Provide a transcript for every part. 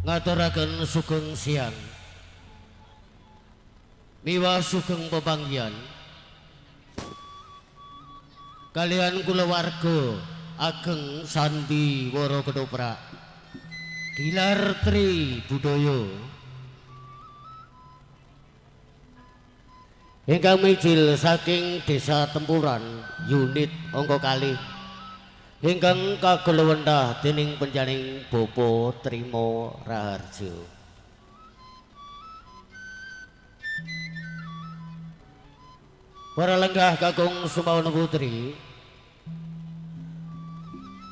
ngaturaken sugeng siang miwah sugeng pepanggihan kalian kulawarga ageng Sandi Wara Ketoprak Gilar Tri Budaya ingkang mijil saking Desa Tempuran unit angka kalih ingkang kagolwendah dening penjaning Bapa Trima Raharjo. Para lenggah kakung Sumawana Putri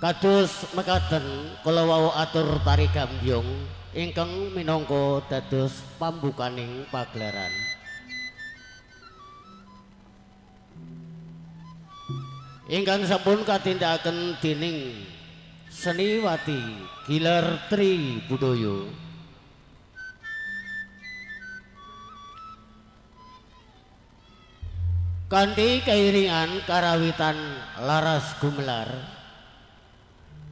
kados mekaten kula wau atur tari gambyong ingkang minangka dados pambukaning pagelaran. Ingkang sampun katindakaken dening Seniwati Gilar Tri Budaya. Kanthi kairingan karawitan laras gumelar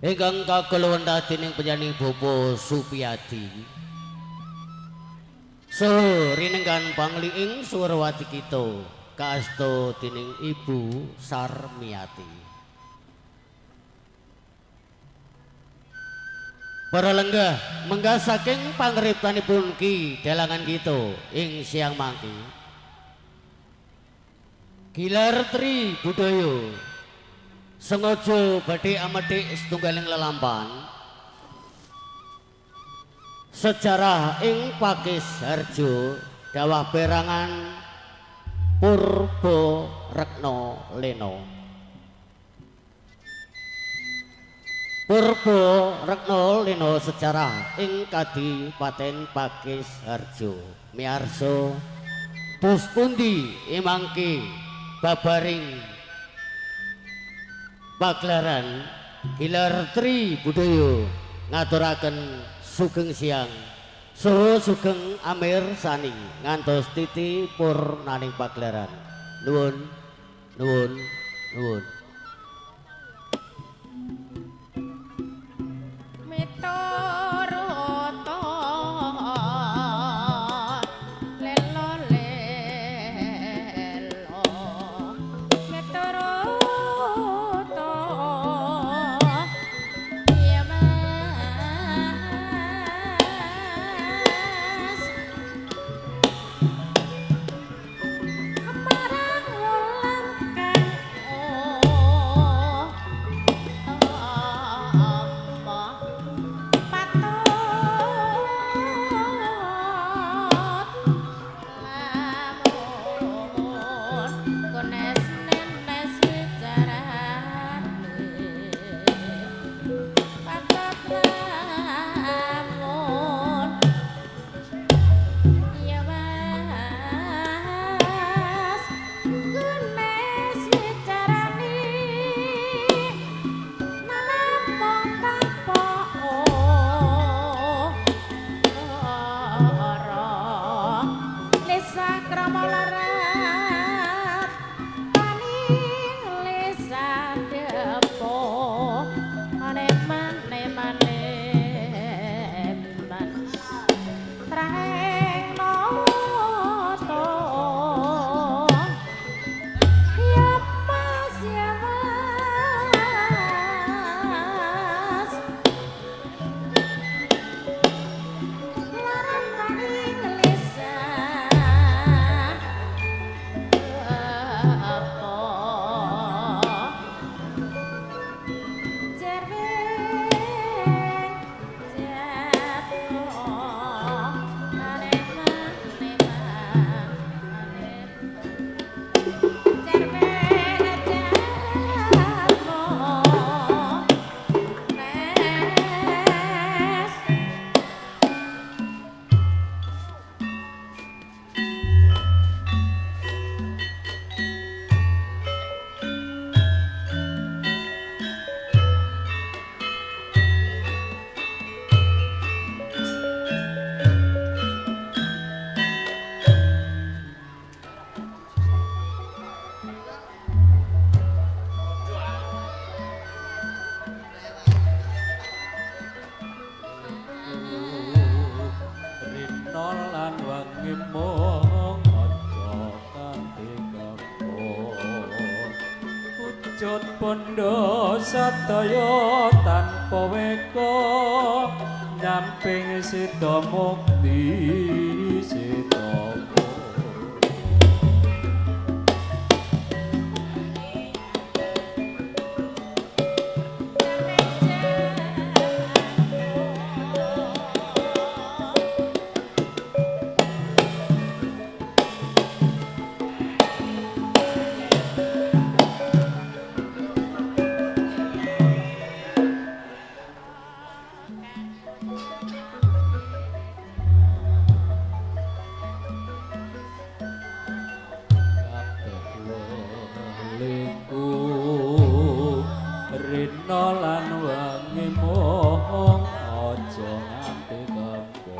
ingkang kagolwendah dening penyanyi Bapa Supiyadi. Saha rinenggan pangliing Surawati kita kaasta dening Ibu Sarmiati. Para lenggah menggah saking pangriptanipun Ki Delangan kita ing siang mangki Gilar Tri Budaya sengaja badhe amethik setunggaling lelampahan sejarah ing Pakis Harjo dawah perangan Purba Rekna Lena. Purba Rekna Lena sejarah ing Kadipaten Pakis Harjo. Miarsa pus pundi imangke babaring pagelaran Gilar Tri Budaya ngaturaken sugeng siang saha sugeng amir sani ngantos titi purnaning pagelaran. Nuwun nuwun nuwun. pondo sataya tanpa weka nyamping sida mukti sida Rina lan wangi mong aja nganti kepo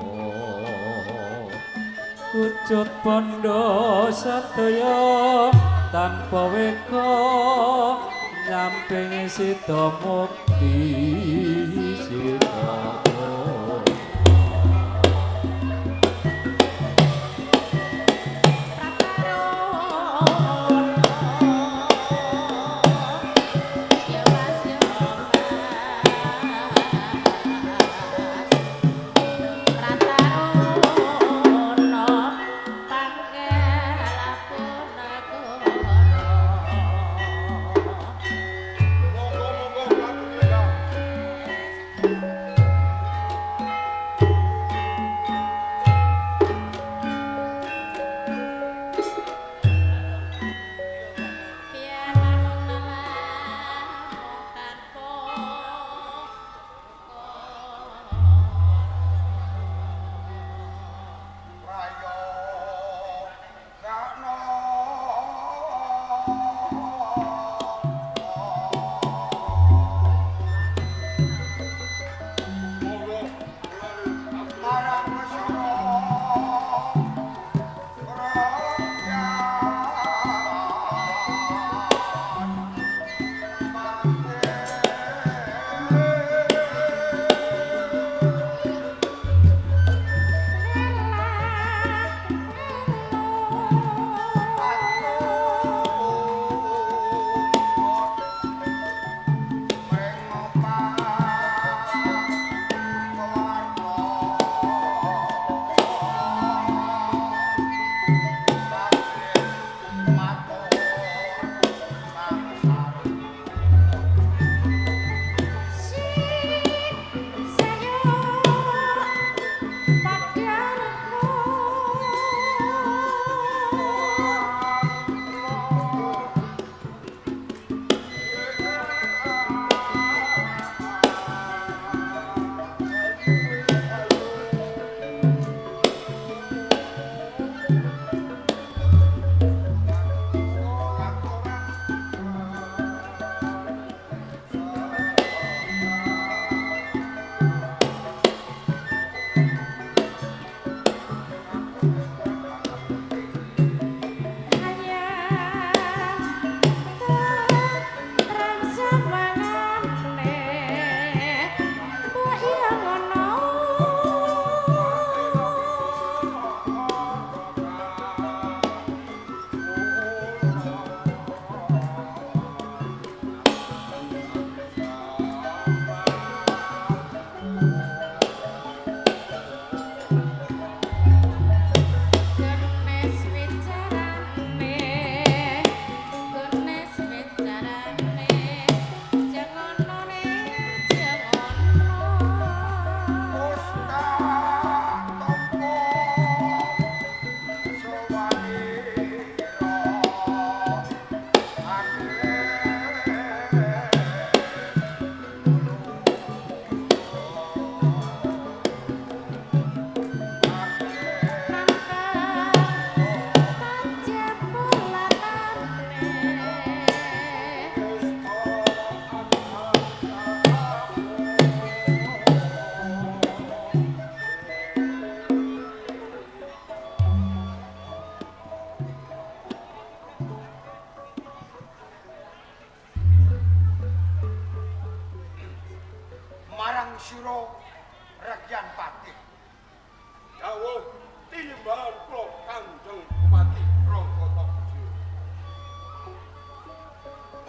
Ucut pondo satya tanpa weka nyamping sida mukti sida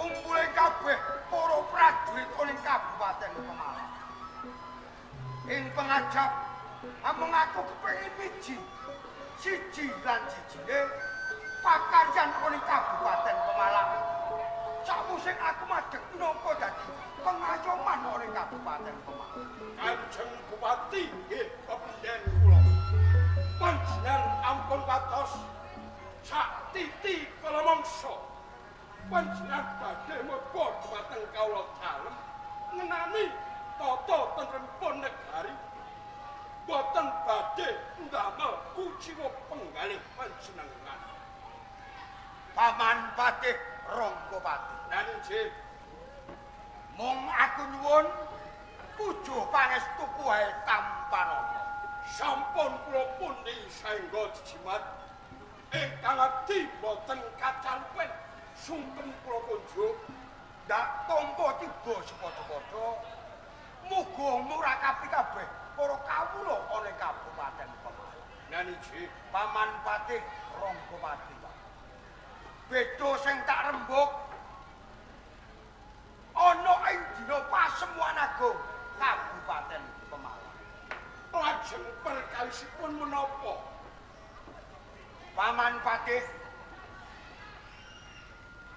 kumpule kabeh para prajurit ning Kabupaten Pemalang. Ing pengajap amung aku kepengin miji siji lan sijine pakaryan ning Kabupaten Pemalang. Samusing aku madheg napa dadi pengayoman ning Kabupaten Pemalang. Kanjeng Bupati nggih pepindhen kula. Panjenengan ampun patos sak titi kala mangsa. Panjenengan badhe mlebu dhumateng kawula dalem ngenani tata tentrempun negari. Boten badhe ndamel kuciwa penggalih panjenengan. Paman Patih Ranggapati. Nggih. Mung aku nyuwun pujuh pangestu kuwae tampanana. Sampun kula pundi saengga jimat ingkang ati boten kacampen sungkem kula kunjuk Ndak tampa tiba sepadha-padha muga murakapi kabeh para kawula ana Kabupaten Pemalang. nggih. Paman Patih Ranggapati. Beda sing tak rembug ana ing dina Pasemuan Agung Kabupaten Pemalang. Lajeng perkalisipun menapa? Paman Patih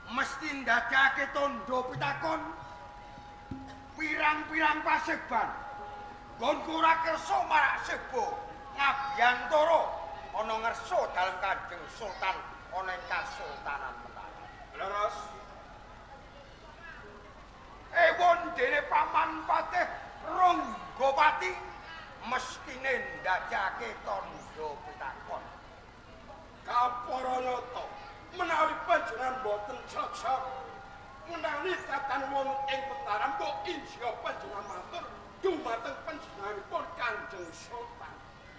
mesti ndadekake tandha pitakon pirang-pirang paseban nggonku ora kersa marak sebo ngabiyantara ana ngersa dalem Kanjeng Sultan ana ing Kasultanan Mataram. Leres. Ewon dene Paman Patih Ranggapati mestine ndadekake tandha pitakon. Kaparayata menawi panjenengan boten cocok menani tatanipun ing Mataram kok injia panjenengan matur dumateng panjenenganipun Kanjeng Sultan.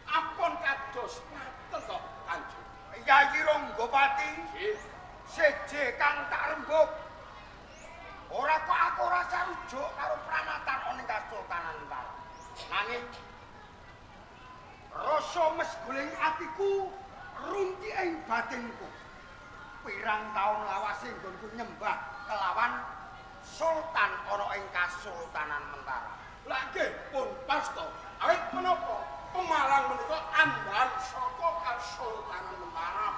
Apun kados ngaten to Kanjeng. Yayi Ranggapati Nggih. seje kang tak rembug. Ora kok aku ora sarujuk karo pranatan ana ing Kasultanan Mataram. Nanging rasa mesguling atiku runti ing batinku. Pirang taun lawase nggonku nyembah kelawan Sultan ana ing Kasultanan Mataram. Lah nggih pun pas to. Awit menapa Pemalang menika ambahan saka Kasultanan Mataram.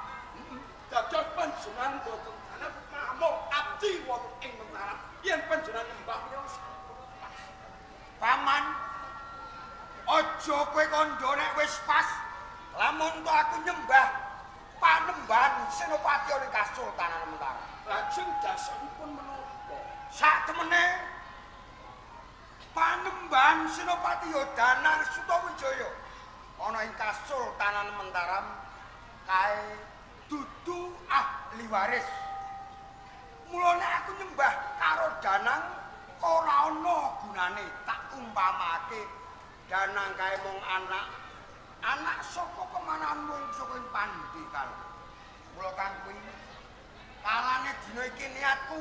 Dados panjenengan boten tanah mamuk abdi wonten ing Mataram. Yen panjenengan nyembah menika Paman, aja kowe kandha nek wis pas. Lamun to aku nyembah panembahan Senopati ning Kasultanan Mataram. lajeng dasaripun menapa? Sak temene panembahan Senopati Danang Sutawijaya ana ing Kasultanan Mataram kae dudu ahli waris. Mulane aku nyembah karo Danang ora ana gunane, tak umpamake Danang kae mung anak saka pemanahan mung saka Pandhekar. Mula kang kuwi kalane dina iki niatku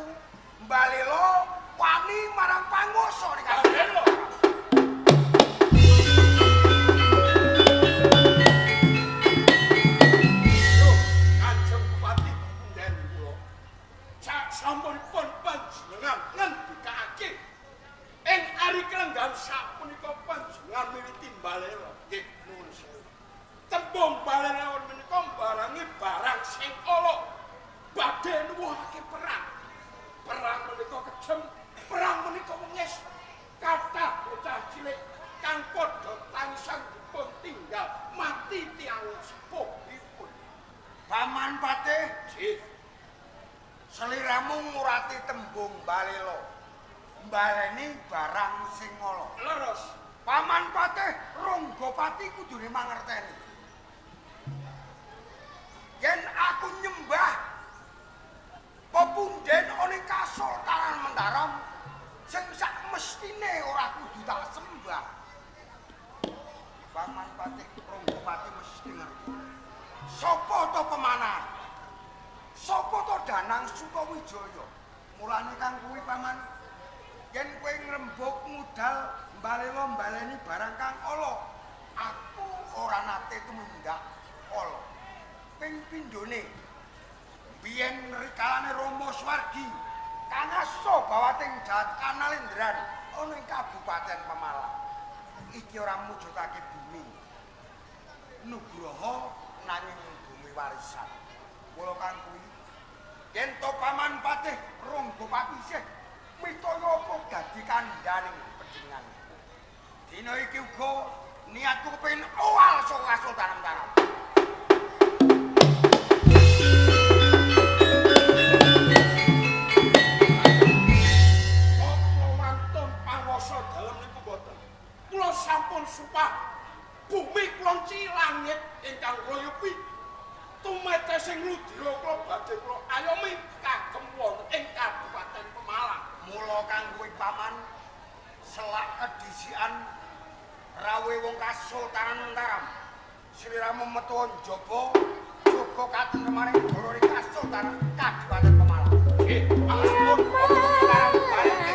mbalela wani marang panguwasa ning Mbalela. Kanjeng Bupati Punden kula. Sasampunipun panjenengan ngendikake ing ari kelenggan sapunika panjenengan miwiti mbalela. Nggih nuwun sewu. Tembung mbalela menika barangi barang sing ala badhe nuwuhake perang. Perang menika kejem, perang menika wengis. Kathah bocah cilik kang padha tansah dipun tinggal mati tiyang sepuhipun. Paman Patih, Nggih. seliramu ngurati tembung mbalela. Mbaleni barang sing ala. Leres. Paman Patih Ranggapati kudune mangerteni. Yen aku nyembah pepunden ana ing Kasultanan Mataram sing sak mestine ora kudu tak sembah. Paman Patih Ranggapati mesti ngerti. Sapa to pemanan? Sapa to Danang Sutawijaya? Mulane kang kuwi paman yen kowe ngrembug ngudal mbalela-mbaleni barang kang ala, aku ora nate tumindak ala. Ping pindhone biyen rikalane Rama Swargi Kang aso bawating Jahat Kanalindran ana ing Kabupaten Pemalang. Iki ora mujudake bumi. Nugroho nanging bumi warisan. Mula kang kuwi yen to paman patih Ronggo Papisih mitaya apa dadi kandhaning panjenengan. Dina iki uga niatku kepengin owal saka Sultan Taram. Kula sampun sumpah bumi kula langit ingkang royopi tumete sing ludira kula badhe kula ayomi kagem wonten ing Kabupaten Pemalang. Mula kanggo paman selak kedisian rawe wong Kasultanan Mataram sliramu metu njaba jogo katentremaning negara ing Kasultanan Kabupaten Pemalang. Nggih, pangapunten Mataram bareng.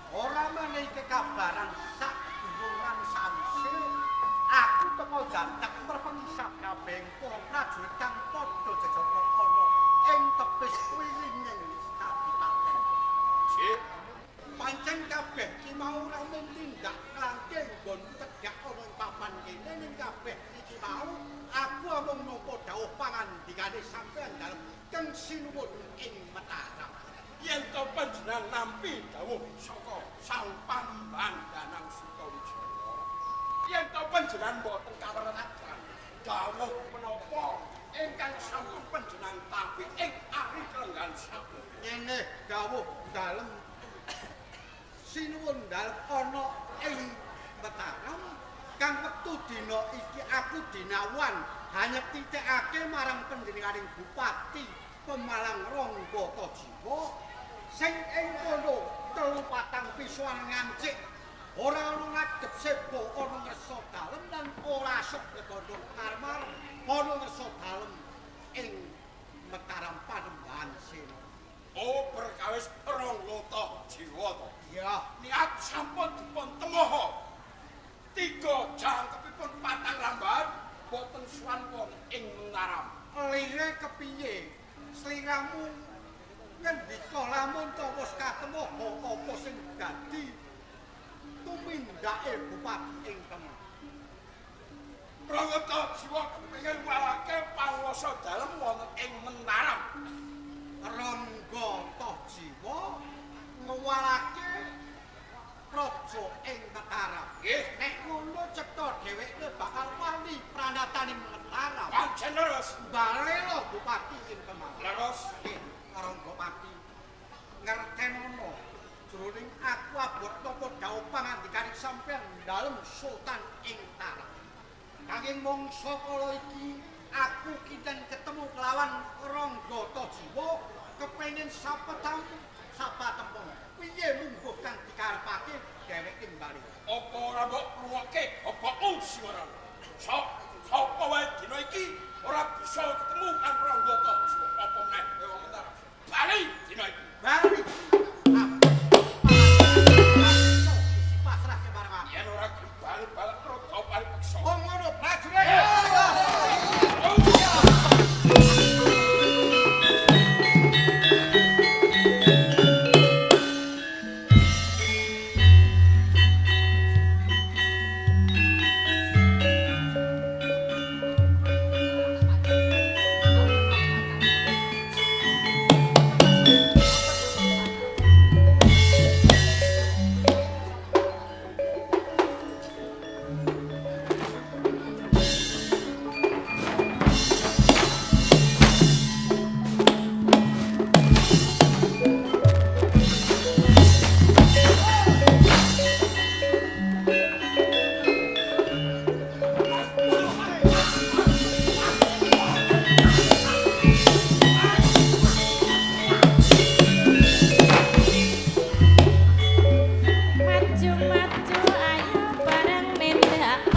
Ora kena Bupati Pemalang Ronggo Tojiwo sing ing kono telu patang pisuan ngancik ora ana ngadhep sebo ana ngersa dalem lan ora sok ketondong karmar ana ngersa dalem ing Mataram Panembahan Sena. Oh perkawis Ronggo Tojiwo to. Ya, niat sampun dipun temoho. 3 jangkepipun patang ramban boten swanpun ing Mataram. lire kepiye? Sliramu ngendika lamun to wis katemu apa sing dadi tumindake bupati ing Kemang. Ronggo Tojiwo kepengin walake panguwasa dalem wonten ing Mataram. Ronggo Tojiwo ngewalake raja ing Mataram. Nggih, Nek ngono cetha dheweke bakal wali pranatane Mataram. pancen leres. Bale lo bupati ing Kemang. Leres. Ronggo Pati ngertenono jroning aku abot napa dawuh pangandikaning sampeyan dalem Sultan ing tanah. Nanging mangsa kala iki aku kinten ketemu kelawan Rangga Tajiwa kepengin sapa tempung. Piye mungguh kang dikarepake dheweke mbali. Apa ora mbok ruwake apa swara. Sapa wae dina iki ora bisa ketemu kan Rangga Tajiwa apa meneh wong Mataram. Bali dina iki. Bali. Pasrah ke barang aku. Yen ora bali-bali rada bali peksa. Oh ngono, prajurit. Maju-maju ayo bareng nendak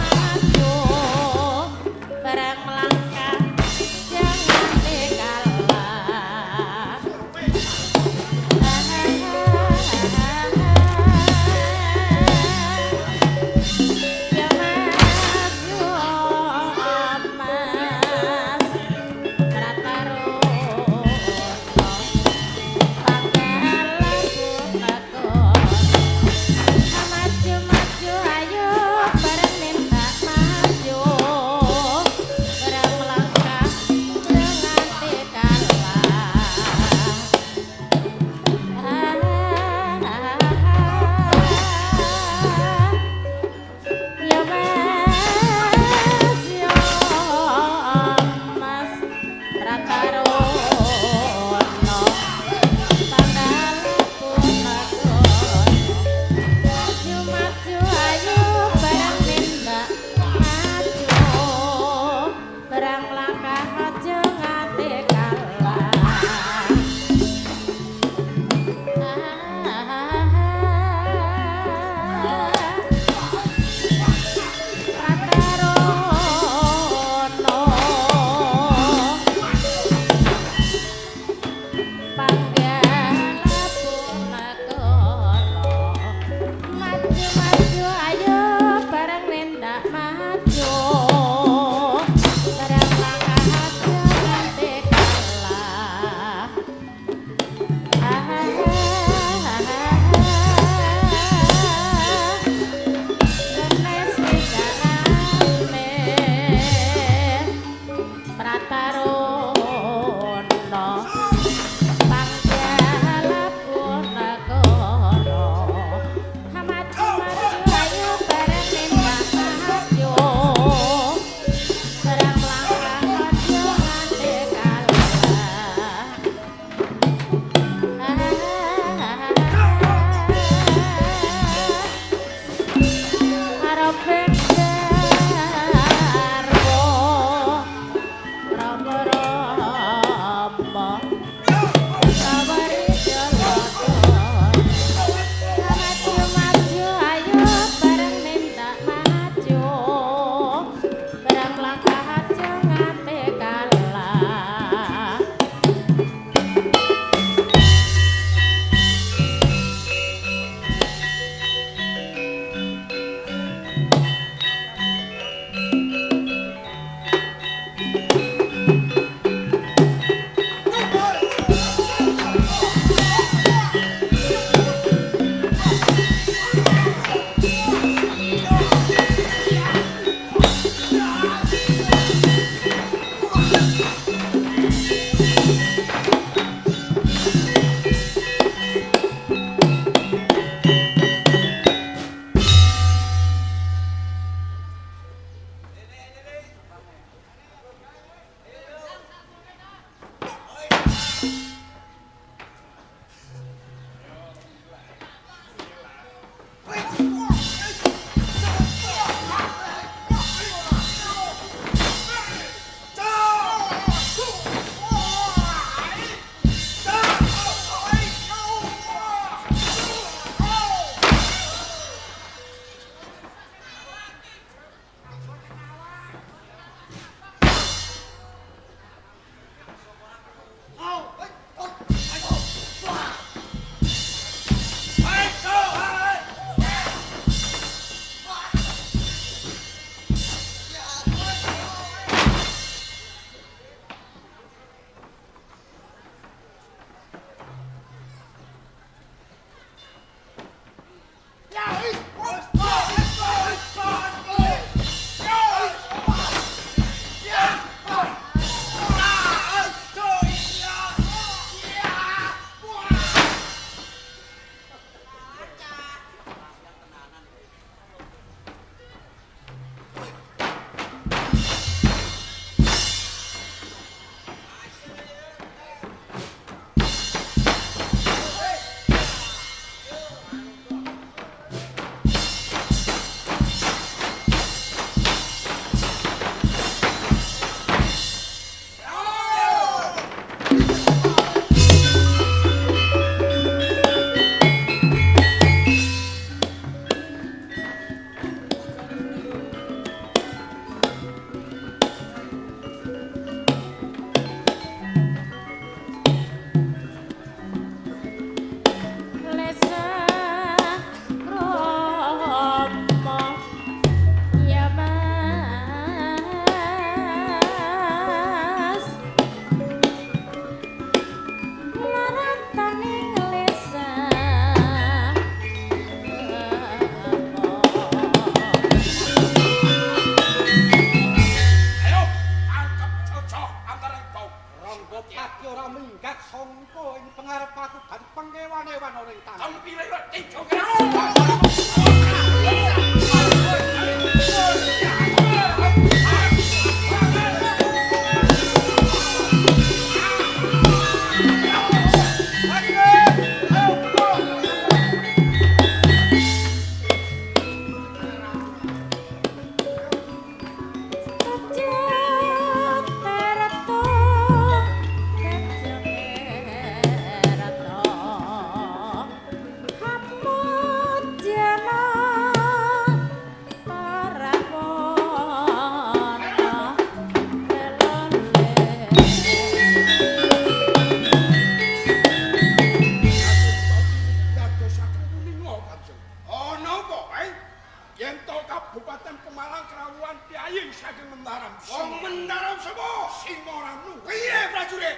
Pemalang Krawuhan Kyai saking Mentaram. Wong Mentaram sapa? Singoranu. Piye prajurit?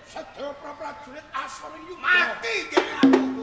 Sedaya prajurit asor yuda. Mati dene aku.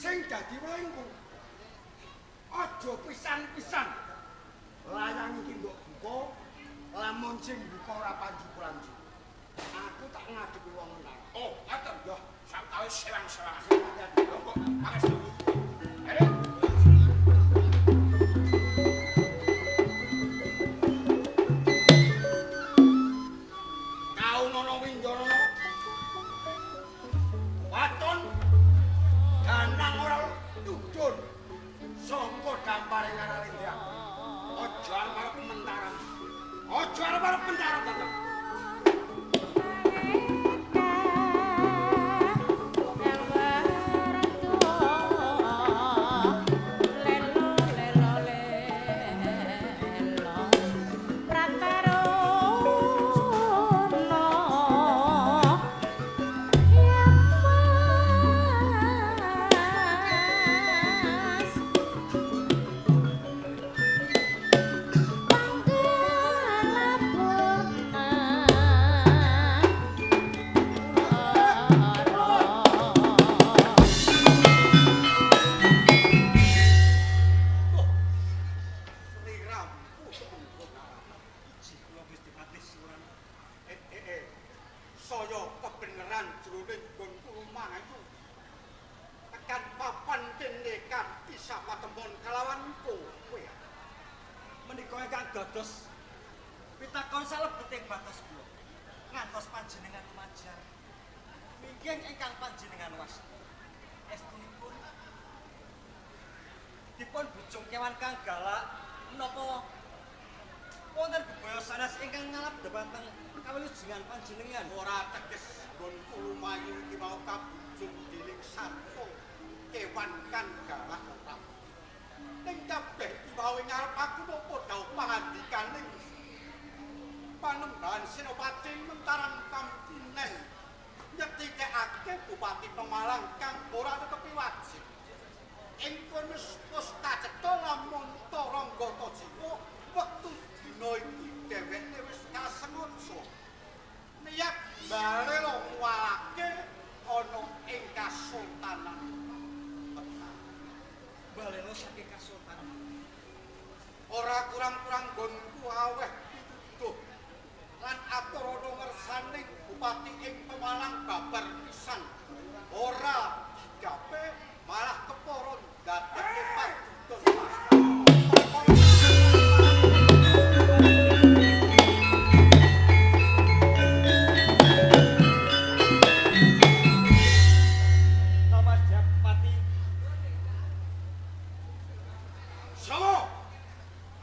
Sing dadi wengku. Aja pisan-pisan. Layang iki mbok buka, lamun sing buka ora panji-panji. Aku tak ngadepi wong menang. Oh, ngaten. Yo, Sampai serang-serang. kok Pangestu. kau nono winjana. Waton danang ora tudun. Sangka dampare ngaralendang. Aja arep mentaran. Aja arep mentaran tetep. Saya kebenaran jroning nggonku lumah itu tekan papan tindekan bisa patemon kalawan kowe. Menika ingkang dados pitakon salebeting batas kula ngantos panjenengan lumajar mingking ingkang panjenengan wasti estunipun dipun bujung kewan kang galak menapa wonten bebaya sanes ingkang ngalap dhumateng kawilujengan panjenengan. Ora teges nggon lumayu iki mau kabujung dening satu kewan kan galak ora. Ning kabeh iki mau ngarep aku apa dawuh pangandikaning Panembahan Senopati Mentaran Kampinen nyetikake Bupati Pemalang kang ora tetepi wajib. Ing kono wis kacetha lamun Tarangga Tajiwa wektu dina iki dheweke wis kasengaja niat bale ngwalake ana ing Kasultanan Mataram. Baleno saking Kasultanan. Ora kurang-kurang nggonku aweh pituduh lan aturana ngersaning Bupati ing Pemalang babar pisan. Ora digawe malah kepara ndadekake padudos. Bapak Japati Sawo!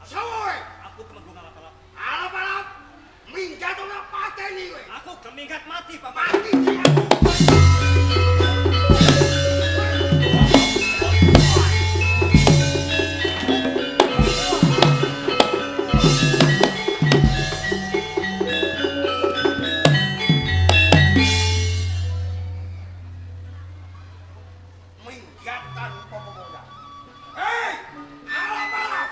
Sawo! aku temenggung alap-alap. Alap-alap minggat ora pateni kowe. Aku geminggat mati, Bapak. Mati dia. Minggatan pemoya. Hei! Alap-alap!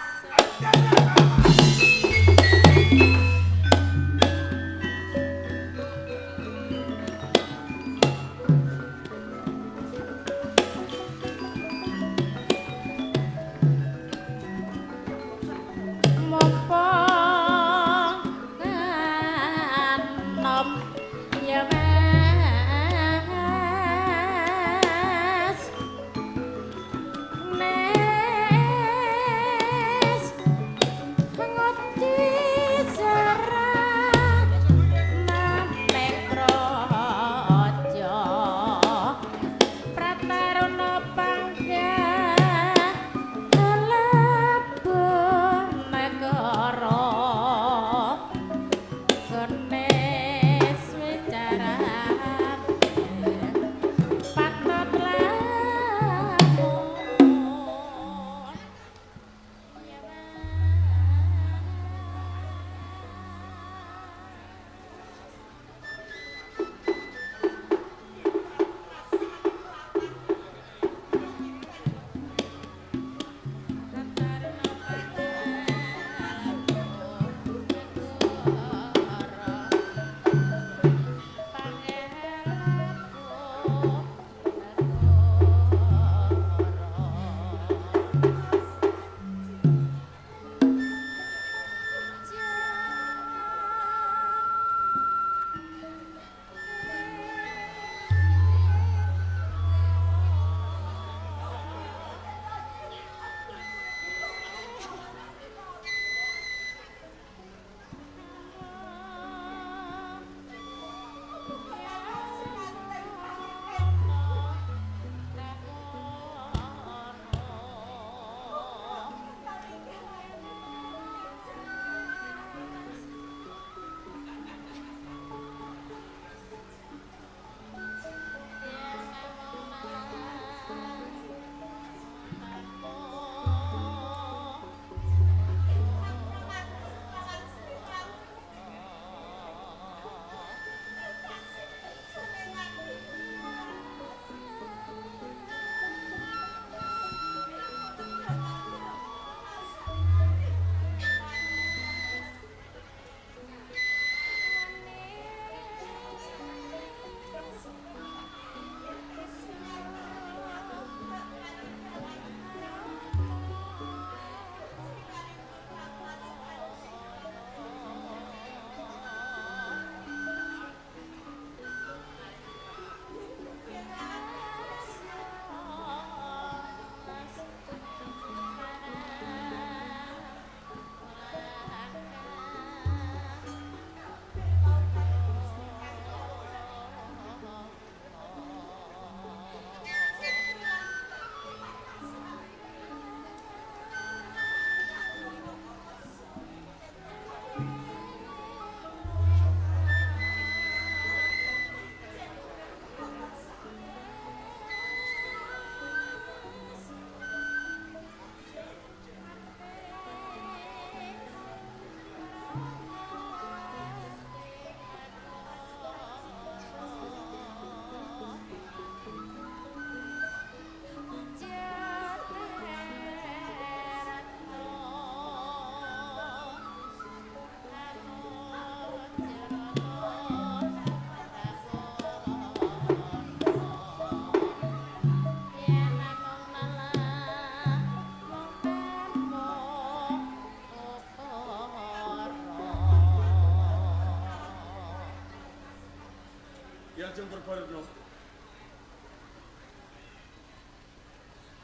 Ajeng Purbalingga.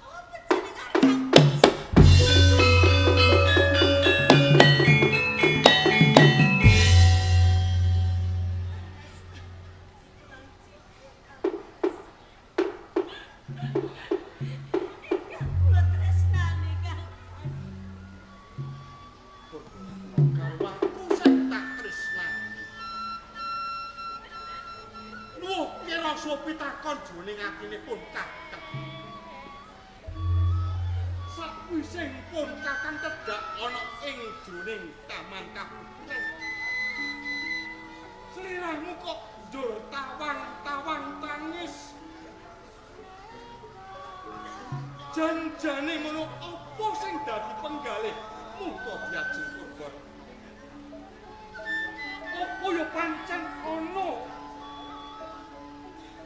Apa jeneng Kang? Ingkang kula tresnani Kang. Karo aku sing tak tresnani. Nuwuh kira pitakon jroning atinipun kakang. Sawising pun kakang cedhak ana ing jroning taman kabupaten. Sliramu kok njur tawang-tawang tangis. Janjane ngono apa sing dadi penggalihmu kok diajeng kurban? Apa ya pancen ana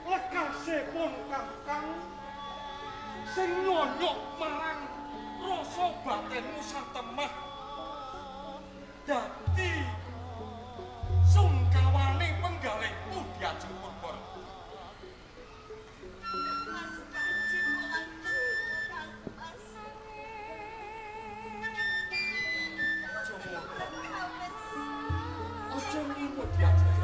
lekasipun kakang sing nyonyok marang rasa batinmu satemah dadi sungkawane penggalihmu diajeng kurban. Mas Panji pulang Kang Mas. Aja ngono diajeng.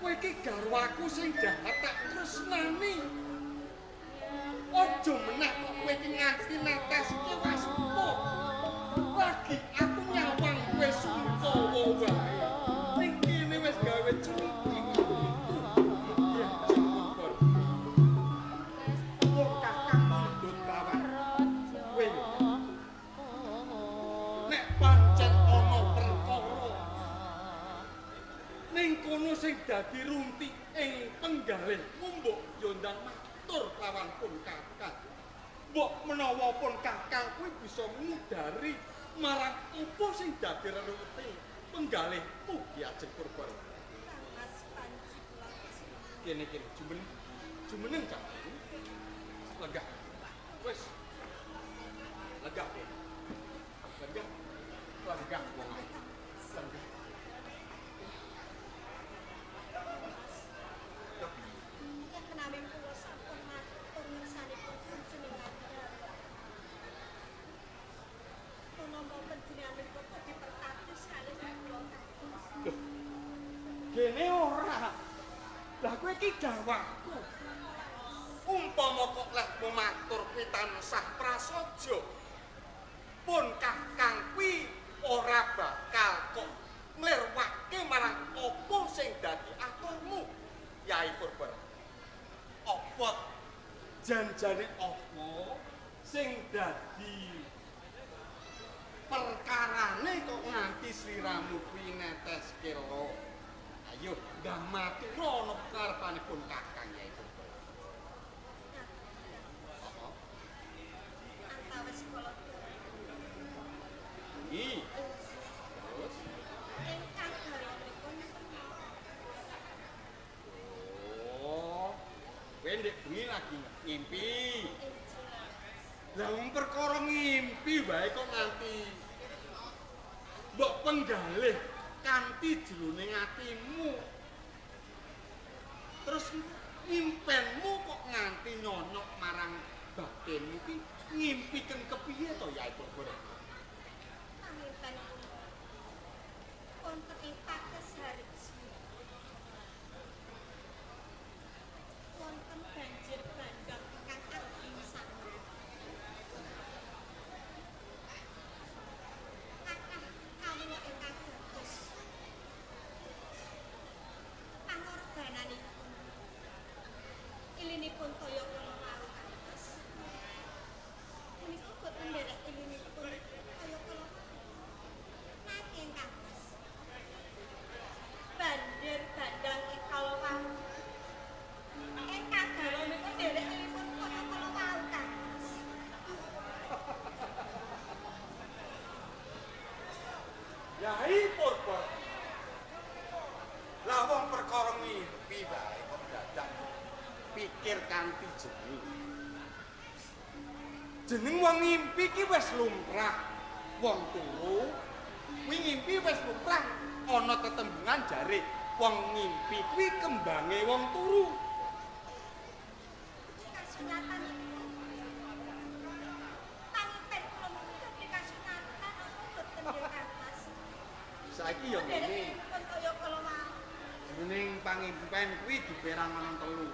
Kowe iki garwaku sing jahat tak tresnani. Aja meneh kok kowe iki nganti neteske waspa. Lagi aku nyawang kowe suntawa wae. Ning kene wis gawe cengking. Ya jempol. Kok kakang mundut bawah. Kowe nek pancen ana perkara ning kono sing dadi runti ing penggalihmu mbok yo ndang matur lawan pun kakang. Mbok menawa pun kakang kuwi bisa ngudari marang apa sing dadi reruti penggalihmu diajeng kurban. Mas Panji pulang. Kene jumeneng kakang. Legah. Wis. Legah. Legah. Legah wong. Legah. Ingkang kenawi kula sampun matur ngersanipun panjenengan. Punapa panjenenganipun badhe pertatus kalih kula Kang. Gene ora. Lah kowe iki garwaku. Umpama kok lek matur kuwi tansah prasaja. Pun kakang kuwi ora bakal kok nglirwake marang apa sing dadi aturmu, Yai Purba. Apa janjane apa sing dadi perkarane kok nganti sliramu kuwi neteske lo. Ayo ndang matur ana karepanipun kakang Yai Purba. Antawis kula Iki. Terus ingkang garwanipun oh, kowe ndek bengi lagi ngimpi. Lah wong perkara ngimpi wae kok nganti mbok penggalih kanthi jroning atimu. Terus ngimpenmu kok nganti nyonyok marang batinmu iki ngimpiken kepiye to Yai Purba? pamitan kula. Wonten ing pates Haritsi. Wonten banjir bandang ingkang ageng sanget. Kathah kawula ingkang dados pangorbananipun. Ilinipun toya kula wau kantos. Punika boten nderek ilinipun kaya kula. Nanging kantos. Banjir bandang ing kalawau. Ingkang garwanipun nderek Jeneng wong ngimpi ki wis lumrah. Wong turu kuwi ngimpi wis lumrah. Ana tetembungan jare wong ngimpi kuwi kembange wong turu. Kasunatan itu. Pangipen kula menika kasunatan apa boten nggih Kangmas? Saiki ya ngene. Pun kaya kala mau. Jeneng pangimpen kuwi diperang ana telu.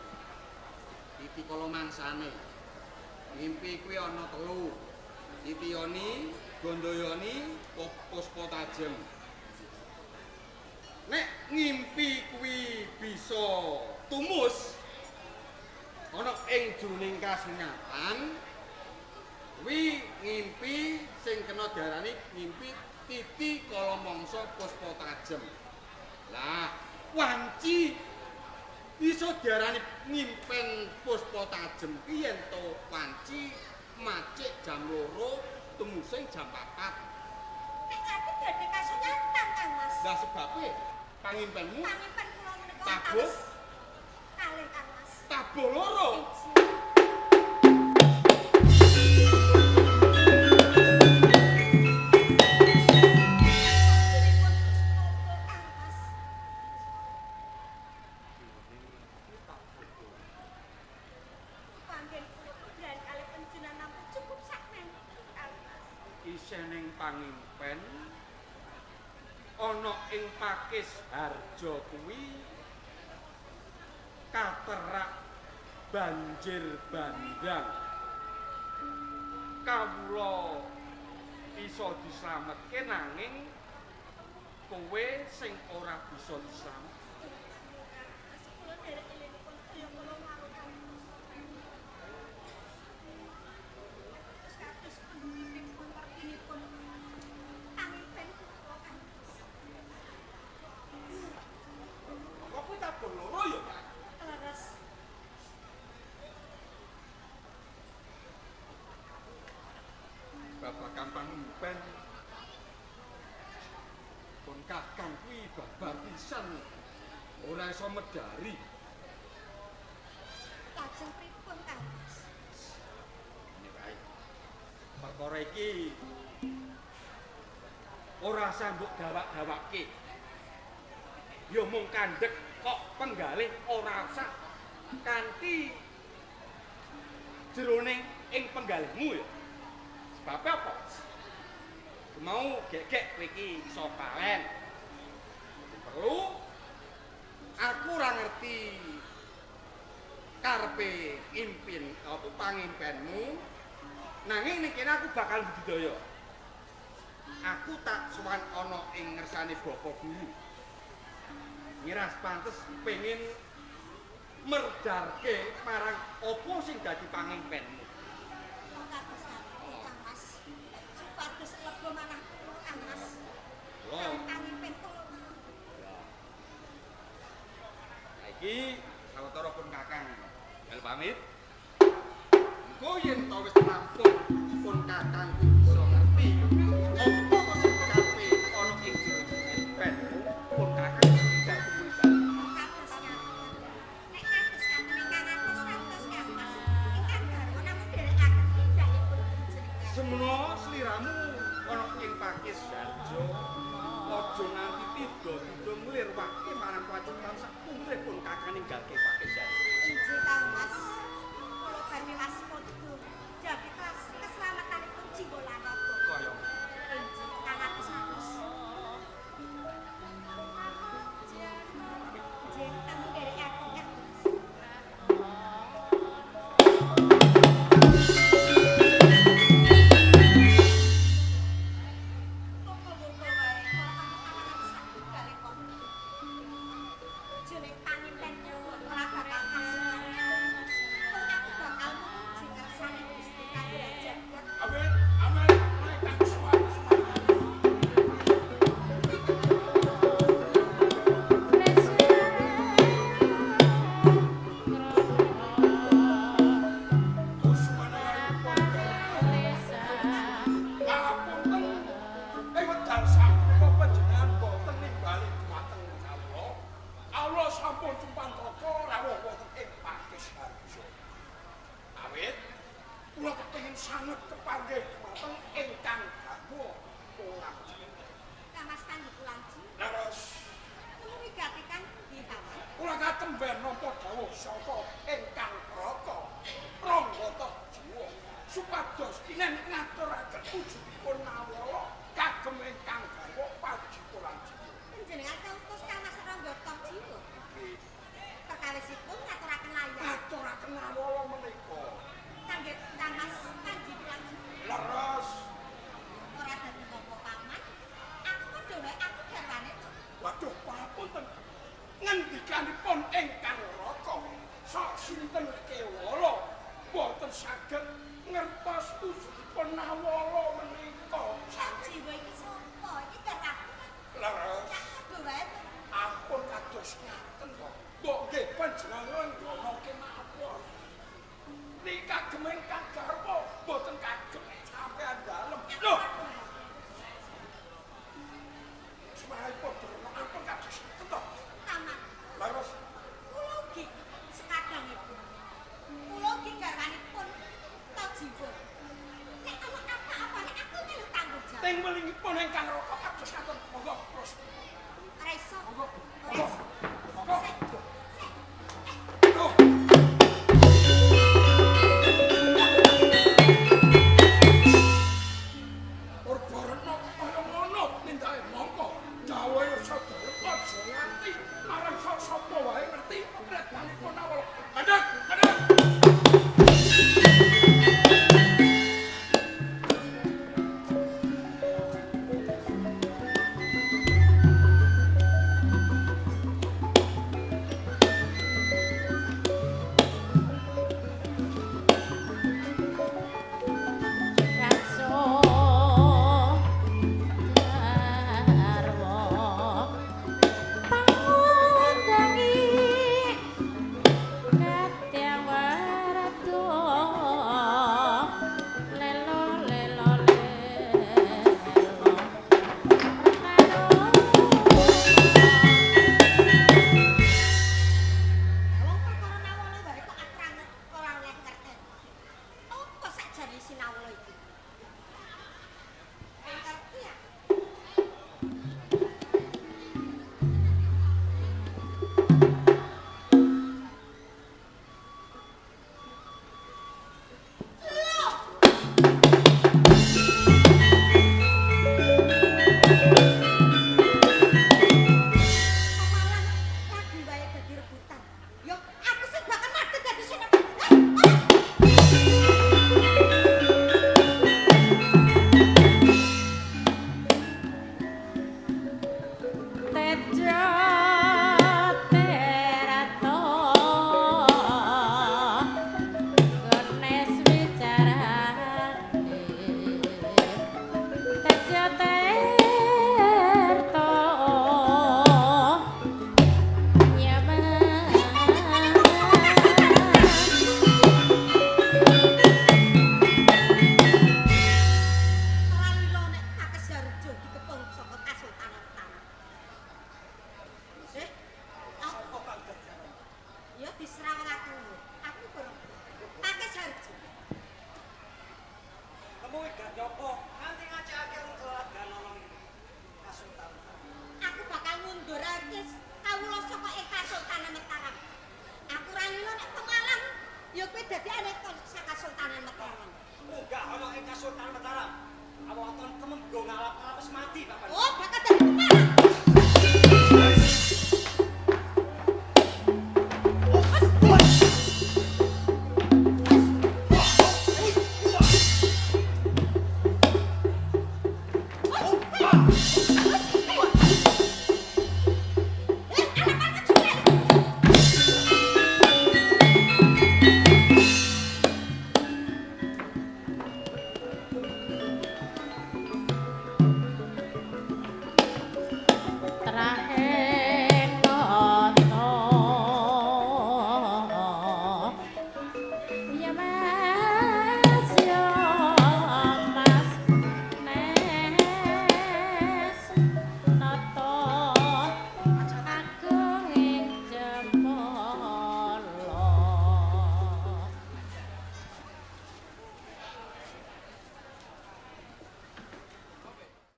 Titi kala mangsane. Ngimpi kuwi ana telu. Titiyoni, Gandayani, Puspa Tajem. Nek ngimpi kuwi bisa tumus ana ing jroning kasunyatan kuwi ngimpi sing kena diarani ngimpi titi kala mangsa Puspa Tajem. Lah, wanci bisa diarani ngimpen Puspa Tajem ki yen to wanci macik jam 2 tumusing jam 4. Nek ati dadi kasunyatan Kangmas. Lah sebabe pangimpenmu Pangipen kula menika tabuh kalih Kangmas. tabuh loro. Isening pangimpen ana ing Pakis Harja kuwi katerak banjir bandang. Kawula isa dislametke nanging kowe sing ora bisa dislamet. Kok kuwi tabuh loro ya, Pak? Babagan pangimpen pun kakang kuwi babar pisan ora iso medari. Lajeng pripun Kangmas? Ini baik. Perkara iki ora sambuk dawak-dawake. Ya mung kandhek kok penggalih ora usah kanthi jroning ing penggalihmu ya. Sebab apa? Mau gegek kowe iki iso palen. Perlu aku ora ngerti karepe impin apa pangimpenmu nanging ning kene aku bakal budidaya. Aku tak sowan ana ing ngersane Bapak Guru. Ngiras pantes pengin merdarke marang apa sing dadi pangimpenmu. Kados ngaten Kangmas. Supados lega manah kula Kangmas. Lho, Pangipen kula. saiki sawetara pun Kakang bal pamit. Engko yen to wis rampung pun Kakang bisa ngerti apa kok sing karepe ana ing jroning penmu pun Kakang tidak kuwi bali. Kados ngaten. Nek kados ngaten ingkang atus santos Kangmas. Ingkang garwa namung derekaken pindhahipun panjenengan. Semono sliramu ana ing Pakis Harja. Aja nganti tiba-tiba nglirwake marang kewajiban sak umure pun Kakang ninggalke Pakis Harja. Injih Kangmas. Kula badhe waspada jagi keselamatanipun jiwa lan raga. Kaya Injih Kang atus santos. Injih kami derekaken Kangmas. Muga-muga wae kok satunggal kok. Jeneng pangimpenku ora bakal kasar. Pun aku bakal muji kersane Gusti Kang panjenengan sanget kepanggih dumateng ingkang garwa Pulanji. Kamas Kanjeng Pulanji. Leres Kula wigati kan nggih Kamas. kula katemben nampa dawuh saka ingkang Raka Pranggata Jiwa supados kinen ngaturaken wujudipun nawala kagem ingkang garwa Panji Pulanji. Panjenengan kautus Kamas Ranggata Jiwa. Perkawisipun ngaturaken layang Ngaturaken nawala menika. kangge Kamas Panji Pulanji. Leres Ora dadi napa paman. Aku kok dhewe aku garwane to. waduh papunten ngendikanipun ingkang Raka sak sinten kewala boten saged ngertos wujudipun nawala menika. Jiwa iki sapa? Iki garwane. Leres Aku dhewe to. ampun kados ngaten kok. Mbok nggih panjenengan ngono kemawon. Niki kagem ingkang garwa boten kagem sampean dalem. Lho, semangatipun dono ampun kados ngaten to. Taman. Leres Kula ugi sekadangipun. Kula ugi garwanipun to jiwa. Nek ana apa-apane aku melu tanggung jawab. teng melingipun ingkang Raka kados ngaten. Monggo terus. Ora iso. Monggo. Ora Monggo. iso. Monggo. Sik. Loh. Urbarena kaya ngono nindake mongko dawe sadaya aja nganti marang sapa wae ngerti prekdanipun awal. Mandek, mandek. Wong perkara nawala wae kok atranget ora oleh ngerti. Apa sakjane sinawala iki? Ngerti ya? Pemalan lagi wae dadi rebutan. Yo, aku sing bakal mati dadi sinawala. Tejo terato gones wicarane Tejo terto Ora lilo nek Kakes Darjo dikepung saka Kasultanan Tanah. Apa Kang Darjo? Ya diserang aku. Aku kurang. Kakes Darjo. Kamu iki gak apa nganti ngajake wong teladan ana Kasultanan. Aku bakal ngundurake kawula saka ing Kasultanan Mataram. Aku ora lilo nek Pemalang ya kowe dadi anak saka Kasultanan Mataram. Munggah ana ing Kasultanan Mataram. Awaton kemenggo ngalap wis mati Bapak. Oh, bakal dadi Pemalang. Ah!